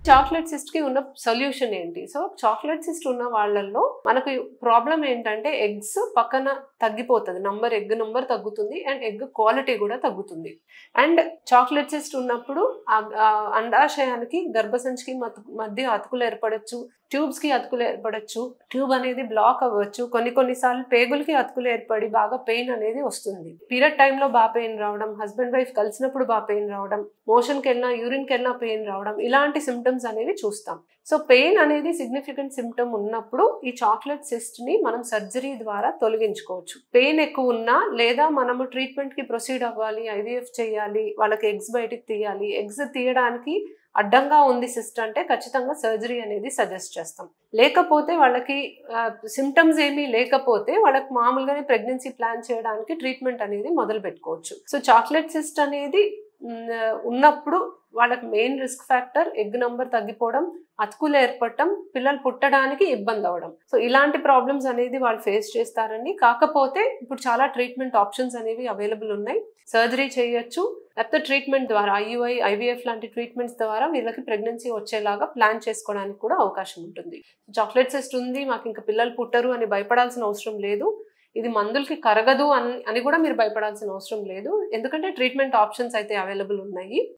Chocolate cyst కి ఉన్న solution ఏంటి? సో చాక్లెట్ సిస్ట్ ఉన్న వాళ్ళల్లో మనకు ప్రాబ్లం ఏంటంటే ఎగ్స్ పక్కన తగ్గిపోతుంది. ఎగ్ నంబర్ తగ్గుతుంది అండ్ ఎగ్ క్వాలిటీ కూడా తగ్గుతుంది. అండ్ చాక్లెట్ సిస్ట్ ఉన్నప్పుడు అండాశయానికి గర్భసంచికి మధ్య అతుకులు ఏర్పడొచ్చు, ట్యూబ్స్ కి అతుకులు ఏర్పడొచ్చు, ట్యూబ్ అనేది బ్లాక్ అవ్వచ్చు, కొన్నిసార్లు పేగులకి అతుకులు ఏర్పడి బాగా పెయిన్ అనేది వస్తుంది. పీరియడ్ టైంలో బాగా పెయిన్ రావడం, హస్బెండ్ వైఫ్ కలిసినప్పుడు బాగా పెయిన్ రావడం, మోషన్కి వెళ్ళినా యూరిన్కి వెళ్ళినా పెయిన్ రావడం, ఇలాంటి సిమ్టమ్స్ అనేవి చూస్తాం. సో పెయిన్ అనేది సిగ్నిఫికెంట్ సిమ్టమ్ ఉన్నప్పుడు ఈ చాక్లెట్ సిస్ట్ ని మనం సర్జరీ ద్వారా తొలగించుకోవచ్చు. పెయిన్ ఎక్కువ ఉన్నా లేదా మనము ట్రీట్మెంట్ కి ప్రొసీడ్ అవ్వాలి, ఐవీఎఫ్ చేయాలి, వాళ్ళకి ఎగ్స్ బయటికి తీయాలి, ఎగ్స్ తీయడానికి అడ్డంగా ఉంది సిస్ట్ అంటే ఖచ్చితంగా సర్జరీ అనేది సజెస్ట్ చేస్తాం. లేకపోతే వాళ్ళకి సిమ్టమ్స్ ఏమీ లేకపోతే వాళ్ళకి మామూలుగానే ప్రెగ్నెన్సీ ప్లాన్ చేయడానికి ట్రీట్మెంట్ అనేది మొదలు పెట్టుకోవచ్చు. సో చాక్లెట్ సిస్ట్ అనేది ఉన్నప్పుడు వాళ్ళకి main risk factor egg number తగ్గిపోవడం, అతుకులు ఏర్పడటం, పిల్లలు పుట్టడానికి ఇబ్బంది అవ్వడం. సో ఇలాంటి ప్రాబ్లమ్స్ అనేది వాళ్ళు ఫేస్ చేస్తారండి. కాకపోతే ఇప్పుడు చాలా ట్రీట్మెంట్ ఆప్షన్స్ అనేవి అవైలబుల్ ఉన్నాయి. సర్జరీ చేయొచ్చు, లేకపోతే ట్రీట్మెంట్ ద్వారా ఐయుఐ, ఐవీఎఫ్ లాంటి ట్రీట్మెంట్స్ ద్వారా వీళ్ళకి ప్రెగ్నెన్సీ వచ్చేలాగా ప్లాన్ చేసుకోవడానికి కూడా అవకాశం ఉంటుంది. చాక్లెట్ సిస్ట్ ఉంది, మాకు ఇంకా పిల్లలు పుట్టరు అని భయపడాల్సిన అవసరం లేదు. ఇది మందులకి కరగదు అని కూడా మీరు భయపడాల్సిన అవసరం లేదు. ఎందుకంటే ట్రీట్మెంట్ ఆప్షన్స్ అయితే అవైలబుల్ ఉన్నాయి.